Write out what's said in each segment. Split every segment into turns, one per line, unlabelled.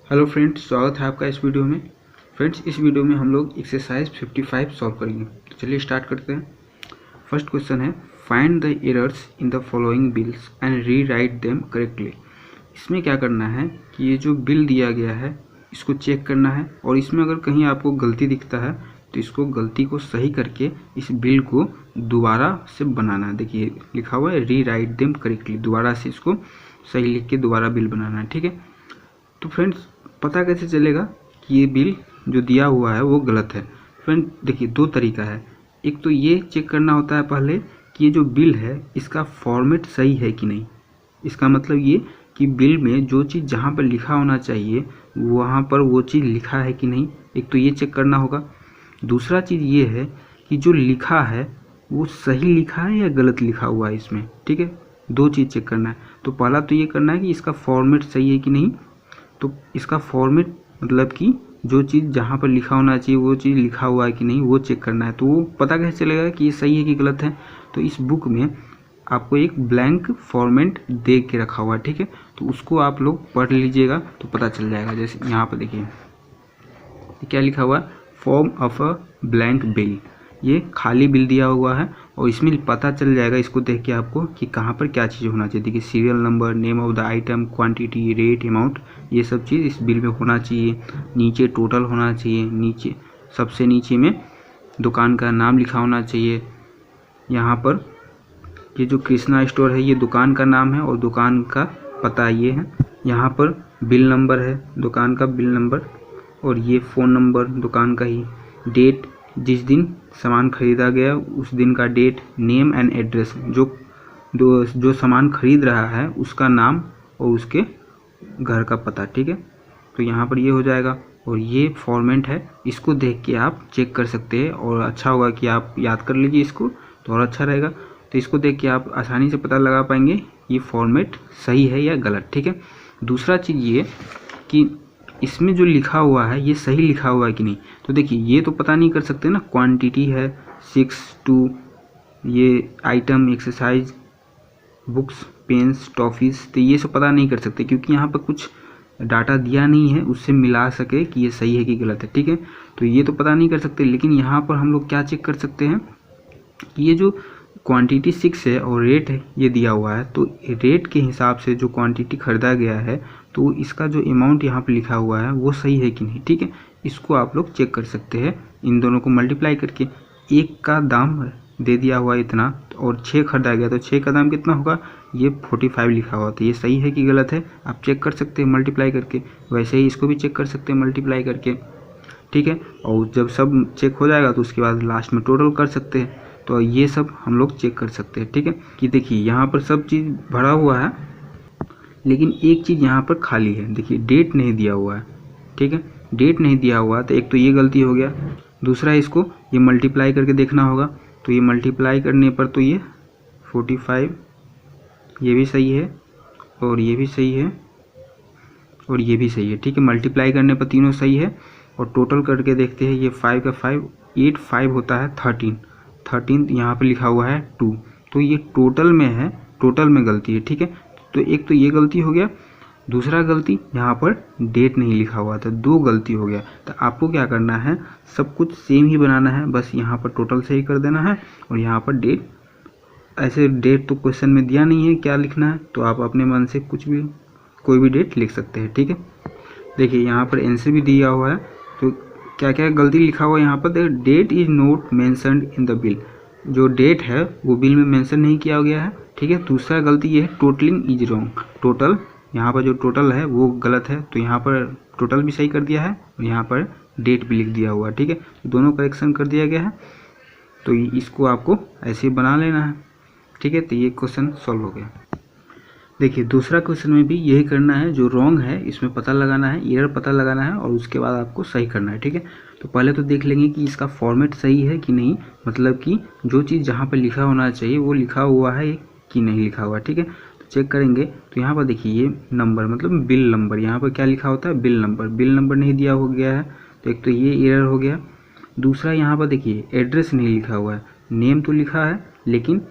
Hello friends, स्वागत है आपका इस वीडियो में। फ्रेंड्स, इस वीडियो में हम लोग एक्सरसाइज 55 सॉल्व करेंगे। तो चलिए स्टार्ट करते हैं। फर्स्ट क्वेश्चन है, find the errors in the following bills and re write them correctly. इसमें क्या करना है कि ये जो बिल दिया गया है इसको चेक करना है, और इसमें अगर कहीं आपको गलती दिखता है तो इसको गलती को सही करके इस बिल को दोबारा से बनाना है। देखिए लिखा हुआ है री राइट देम करेक्टली, दोबारा से इसको सही लिख के दोबारा बिल बनाना है। ठीक है, तो फ्रेंड्स पता कैसे चलेगा कि ये बिल जो दिया हुआ है वो गलत है। फ्रेंड देखिए, दो तरीका है। एक तो ये चेक करना होता है पहले कि ये जो बिल है इसका फॉर्मेट सही है कि नहीं। इसका मतलब ये कि बिल में जो चीज़ जहाँ पर लिखा होना चाहिए वहाँ पर वो चीज़ लिखा है कि नहीं, एक तो ये चेक करना होगा। दूसरा चीज़ ये है कि जो लिखा है वो सही लिखा है या गलत लिखा हुआ है इसमें। ठीक है, दो चीज़ चेक करना है। तो पहला तो ये करना है कि इसका फॉर्मेट सही है कि नहीं। तो इसका फॉर्मेट मतलब कि जो चीज़ जहाँ पर लिखा होना चाहिए वो चीज़ लिखा हुआ है कि नहीं वो चेक करना है। तो वो पता कैसे चलेगा कि ये सही है कि गलत है। तो इस बुक में आपको एक ब्लैंक फॉर्मेट दे के रखा हुआ है। ठीक है, तो उसको आप लोग पढ़ लीजिएगा तो पता चल जाएगा। जैसे यहाँ पर देखिए क्या लिखा हुआ है, form of a blank bill. ये खाली बिल दिया हुआ है और इसमें पता चल जाएगा इसको देख के आपको कि कहाँ पर क्या चीज़ होना चाहिए। देखिए serial number, name of the item, quantity, rate, amount, ये सब चीज़ इस बिल में होना चाहिए। नीचे टोटल होना चाहिए, नीचे सबसे नीचे में दुकान का नाम लिखा होना चाहिए। यहाँ पर ये जो कृष्णा स्टोर है ये दुकान का नाम है और दुकान का पता ये है। यहाँ पर बिल नंबर है, दुकान का बिल नंबर, और ये फ़ोन नंबर दुकान का ही। डेट, जिस दिन सामान खरीदा गया उस दिन का डेट। नेम एंड एड्रेस, जो सामान खरीद रहा है उसका नाम और उसके घर का पता। ठीक है, तो यहाँ पर ये हो जाएगा और ये फॉर्मेट है। इसको देख के आप चेक कर सकते हैं और अच्छा होगा कि आप याद कर लीजिए इसको तो और अच्छा रहेगा। तो इसको देख के आप आसानी से पता लगा पाएंगे ये फॉर्मेट सही है या गलत। ठीक है, दूसरा चीज़ ये कि इसमें जो लिखा हुआ है ये सही लिखा हुआ है कि नहीं। तो देखिए ये तो पता नहीं कर सकते ना, क्वांटिटी है 6 ये item, exercise, books, pens, toffees, तो ये सब पता नहीं कर सकते क्योंकि यहाँ पर कुछ डाटा दिया नहीं है उससे मिला सके कि ये सही है कि गलत है। ठीक है, तो ये तो पता नहीं कर सकते, लेकिन यहाँ पर हम लोग क्या चेक कर सकते हैं कि ये जो क्वांटिटी 6 है और रेट है ये दिया हुआ है, तो रेट के हिसाब से जो क्वांटिटी ख़रीदा गया है तो इसका जो अमाउंट यहाँ पे लिखा हुआ है वो सही है कि नहीं। ठीक है, इसको आप लोग चेक कर सकते हैं इन दोनों को मल्टीप्लाई करके। एक का दाम दे दिया हुआ इतना और 6 खरीदा गया तो 6 का दाम कितना होगा, ये 45 लिखा हुआ, तो ये सही है कि गलत है आप चेक कर सकते हैं मल्टीप्लाई करके। वैसे ही इसको भी चेक कर सकते हैं मल्टीप्लाई करके। ठीक है, और जब सब चेक हो जाएगा तो उसके बाद लास्ट में टोटल कर सकते हैं। तो ये सब हम लोग चेक कर सकते हैं। ठीक है, कि देखिए यहाँ पर सब चीज़ भरा हुआ है लेकिन एक चीज़ यहाँ पर खाली है। देखिए डेट नहीं दिया हुआ है। ठीक है, डेट नहीं दिया हुआ तो एक तो ये गलती हो गया। दूसरा इसको ये मल्टीप्लाई करके देखना होगा, तो ये मल्टीप्लाई करने पर तो ये 45 ये भी सही है और ये भी सही है और ये भी सही है। ठीक है, मल्टीप्लाई करने पर तीनों सही है और टोटल करके देखते हैं। ये 5 का 5 8 5 होता है 13 यहाँ पे लिखा हुआ है 2, तो ये टोटल में है, टोटल में गलती है। ठीक है, तो एक तो ये गलती हो गया, दूसरा गलती यहाँ पर डेट नहीं लिखा हुआ था, दो गलती हो गया। तो आपको क्या करना है, सब कुछ सेम ही बनाना है, बस यहाँ पर टोटल सही कर देना है और यहाँ पर डेट। ऐसे डेट तो क्वेश्चन में दिया नहीं है क्या लिखना है, तो आप अपने मन से कुछ भी कोई भी डेट लिख सकते हैं। ठीक है, देखिए यहाँ पर आंसर भी दिया हुआ है, तो क्या क्या गलती लिखा हुआ है यहाँ पर। That is not mentioned in the bill, जो डेट है वो बिल में मेंशन नहीं किया गया है। ठीक है, दूसरा गलती ये है टोटलिंग इज रॉन्ग, टोटल यहाँ पर जो टोटल है वो गलत है, तो यहाँ पर टोटल भी सही कर दिया है और यहाँ पर डेट भी लिख दिया हुआ है। ठीक है, दोनों करेक्शन कर दिया गया है, तो इसको आपको ऐसे ही बना लेना है। ठीक है, तो ये क्वेश्चन सॉल्व हो गया। देखिए दूसरा क्वेश्चन में भी यही करना है, जो रॉन्ग है इसमें पता लगाना है, एरर पता लगाना है और उसके बाद आपको सही करना है। ठीक है, तो पहले तो देख लेंगे कि इसका फॉर्मेट सही है कि नहीं, मतलब कि जो चीज़ जहाँ पर लिखा होना चाहिए वो लिखा हुआ है कि नहीं लिखा हुआ। ठीक है, तो चेक करेंगे। तो यहाँ पर देखिए ये नंबर मतलब बिल नंबर, यहाँ पर क्या लिखा होता है, बिल नंबर, बिल नंबर नहीं दिया हो गया है, तो एक तो ये एरर हो गया। दूसरा यहाँ पर देखिए एड्रेस नहीं लिखा हुआ है, नेम तो लिखा है लेकिन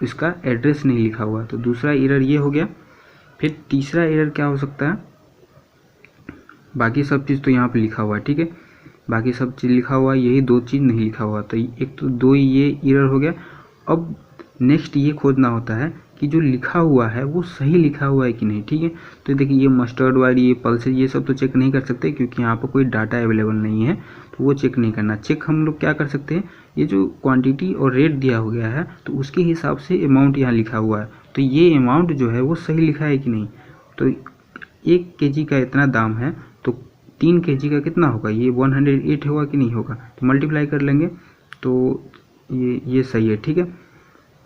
इसका एड्रेस नहीं लिखा हुआ, तो दूसरा एरर ये हो गया। फिर तीसरा एरर क्या हो सकता है, बाकी सब चीज़ तो यहाँ पे लिखा हुआ है, ठीक है, बाकी सब चीज़ लिखा हुआ है, यही 2 चीज़ नहीं लिखा हुआ। तो एक तो 2 ये एरर हो गया। अब नेक्स्ट ये खोजना होता है कि जो लिखा हुआ है वो सही लिखा हुआ है कि नहीं, ठीक है। तो देखिए ये मस्टर्ड वाली, ये पल्सेस, ये सब तो चेक नहीं कर सकते क्योंकि यहाँ पर कोई डाटा अवेलेबल नहीं है, तो वो चेक नहीं करना। चेक हम लोग क्या कर सकते हैं, ये जो क्वांटिटी और रेट दिया हो गया है तो उसके हिसाब से अमाउंट यहाँ लिखा हुआ है, तो ये अमाउंट जो है वो सही लिखा है कि नहीं। तो 1 kg का इतना दाम है तो 3 kg का कितना होगा, ये 108 होगा कि नहीं होगा, तो मल्टीप्लाई कर लेंगे तो ये सही है, ठीक है।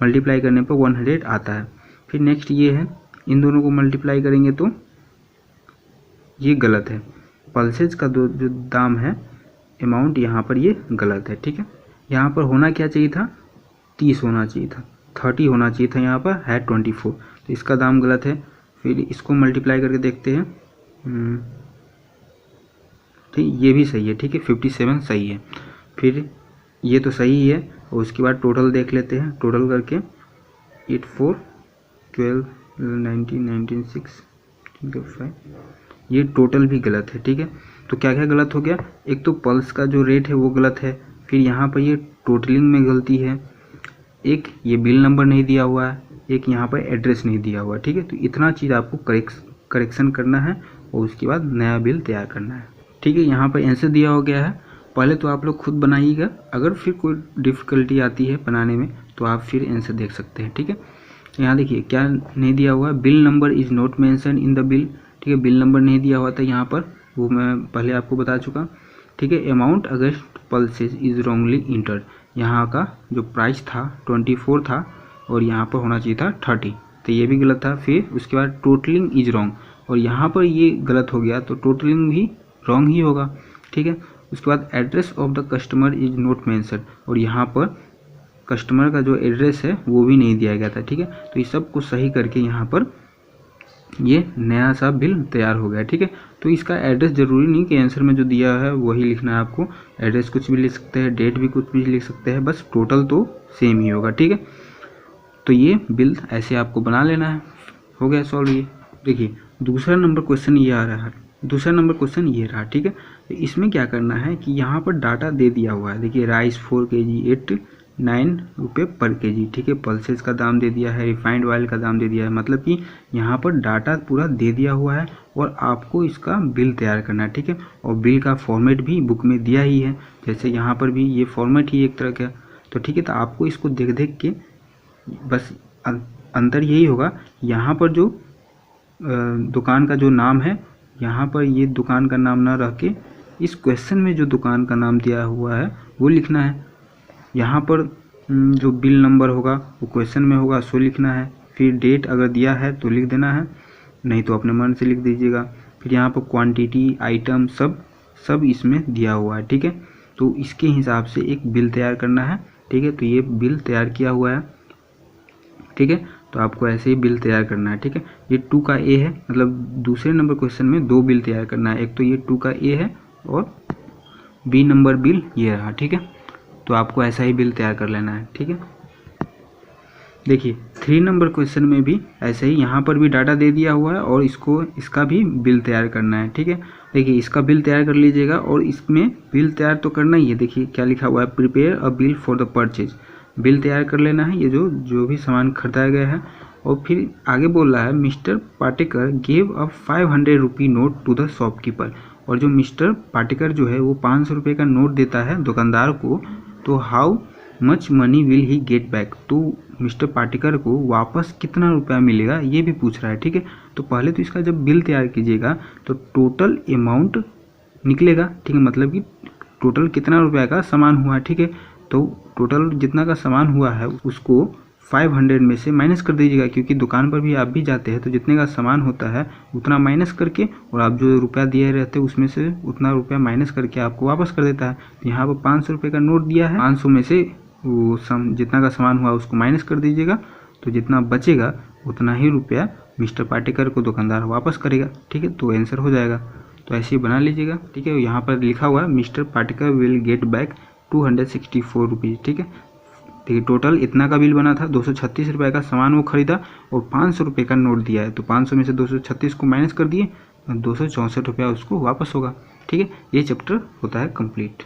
मल्टीप्लाई करने पर 100 आता है। फिर नेक्स्ट ये है, इन दोनों को मल्टीप्लाई करेंगे तो ये गलत है, पल्सेज का जो दाम है अमाउंट यहाँ पर ये गलत है, ठीक है। यहाँ पर होना क्या चाहिए था, 30 होना चाहिए था, 30 होना चाहिए था, यहाँ पर है 24, तो इसका दाम गलत है। फिर इसको मल्टीप्लाई करके देखते हैं, ठीक, ये भी सही है, ठीक है, 57 सही है। फिर ये तो सही है, और उसके बाद टोटल देख लेते हैं, टोटल करके 8 4 12 19 19 6 5, ये टोटल भी गलत है, ठीक है। तो क्या क्या गलत हो गया, एक तो पल्स का जो रेट है वो गलत है, फिर यहाँ पर ये टोटलिंग में गलती है, एक ये बिल नंबर नहीं दिया हुआ है, एक यहाँ पर एड्रेस नहीं दिया हुआ है, ठीक है। तो इतना चीज़ आपको करेक्शन करना है और उसके बाद नया बिल तैयार करना है, ठीक है। यहाँ पर आंसर दिया हो गया है, पहले तो आप लोग खुद बनाइएगा, अगर फिर कोई डिफ़िकल्टी आती है बनाने में तो आप फिर आंसर देख सकते हैं, ठीक है। यहाँ देखिए क्या नहीं दिया हुआ है, bill number is not mention in the bill, ठीक है, बिल नंबर नहीं दिया हुआ था यहाँ पर, वो मैं पहले आपको बता चुका, ठीक है। Amount against pulses is wrongly entered, यहाँ का जो प्राइस था 24 था और यहाँ पर होना चाहिए था 30, तो ये भी गलत था। फिर उसके बाद टोटलिंग इज रॉन्ग, और यहाँ पर ये गलत हो गया तो टोटलिंग भी रॉन्ग ही होगा, ठीक है। उसके बाद address of the customer is not mention, और यहाँ पर कस्टमर का जो एड्रेस है वो भी नहीं दिया गया था, ठीक है। तो इस सब को सही करके यहाँ पर ये नया सा बिल तैयार हो गया, ठीक है। तो इसका एड्रेस ज़रूरी नहीं कि आंसर में जो दिया है वही लिखना है आपको, एड्रेस कुछ भी लिख सकते हैं, डेट भी कुछ भी लिख सकते हैं, बस टोटल तो सेम ही होगा, ठीक है। तो ये बिल ऐसे आपको बना लेना है, हो गया सॉल्व ये। देखिए दूसरा नंबर क्वेश्चन ये आ रहा है, दूसरा नंबर क्वेश्चन ये रहा, ठीक है। तो इसमें क्या करना है कि यहाँ पर डाटा दे दिया हुआ है, देखिए राइस 4 kg 89 रुपये पर केजी, ठीक है। पल्सेस का दाम दे दिया है, रिफाइंड ऑयल का दाम दे दिया है, मतलब कि यहाँ पर डाटा पूरा दे दिया हुआ है और आपको इसका बिल तैयार करना है, ठीक है। और बिल का फॉर्मेट भी बुक में दिया ही है, जैसे यहाँ पर भी ये फॉर्मेट ही एक तरह का, तो ठीक है। तो आपको इसको देख देख के बस अंतर यही होगा, यहाँ पर जो दुकान का जो नाम है, यहाँ पर ये दुकान का नाम ना रह के इस क्वेश्चन में जो दुकान का नाम दिया हुआ है वो लिखना है। यहाँ पर जो बिल नंबर होगा वो क्वेश्चन में होगा, सो लिखना है। फिर डेट अगर दिया है तो लिख देना है, नहीं तो अपने मन से लिख दीजिएगा। फिर यहाँ पर क्वांटिटी, आइटम सब इसमें दिया हुआ है, ठीक है। तो इसके हिसाब से एक बिल तैयार करना है, ठीक है। तो ये बिल तैयार किया हुआ है, ठीक है। तो आपको ऐसे ही बिल तैयार करना है, ठीक है। ये 2 का ए है, मतलब दूसरे नंबर क्वेश्चन में 2 बिल तैयार करना है, एक तो ये 2 का ए है और बी नंबर बिल ये रहा, ठीक है। तो आपको ऐसा ही बिल तैयार कर लेना है, ठीक है। देखिए 3 नंबर क्वेश्चन में भी ऐसे ही, यहाँ पर भी डाटा दे दिया हुआ है और इसका भी बिल तैयार करना है, ठीक है। देखिए इसका बिल तैयार कर लीजिएगा और इसमें बिल तैयार तो करना ही है। देखिए क्या लिखा हुआ है, prepare a bill for the purchase, bill तैयार कर लेना है, ये जो भी सामान खरीदा गया है। और फिर आगे बोल रहा है mister Patekar gave a 500 rupee note to the shopkeeper, और जो मिस्टर पाटेकर जो है वो 500 रुपये का नोट देता है दुकानदार को, तो how much money will he get back, तो मिस्टर पाटेकर को वापस कितना रुपया मिलेगा ये भी पूछ रहा है, ठीक है। तो पहले तो इसका जब बिल तैयार कीजिएगा तो टोटल अमाउंट निकलेगा, ठीक है, मतलब कि टोटल कितना रुपया का सामान हुआ है, ठीक है। तो टोटल जितना का सामान हुआ है उसको 500 में से माइनस कर दीजिएगा, क्योंकि दुकान पर भी आप भी जाते हैं तो जितने का सामान होता है उतना माइनस करके, और आप जो रुपया दिए रहते हैं उसमें से उतना रुपया माइनस करके आपको वापस कर देता है। तो यहाँ पर 500 रुपये का नोट दिया है, 500 में से वो जितना का सामान हुआ उसको माइनस कर दीजिएगा, तो जितना बचेगा उतना ही रुपया मिस्टर पाटेकर को दुकानदार वापस करेगा, ठीक है। तो आंसर हो जाएगा। तो ऐसे ही बना लीजिएगा, ठीक है। यहाँ पर लिखा हुआ है mister Patekar will get back 264 rupees, ठीक है। देखिए टोटल इतना का बिल बना था, 236 रुपये का सामान वो खरीदा और 500 रुपये का नोट दिया है, तो 500 में से 236 को माइनस कर दिए 264 रुपया उसको वापस होगा। ठीक है, ये चैप्टर होता है कंप्लीट।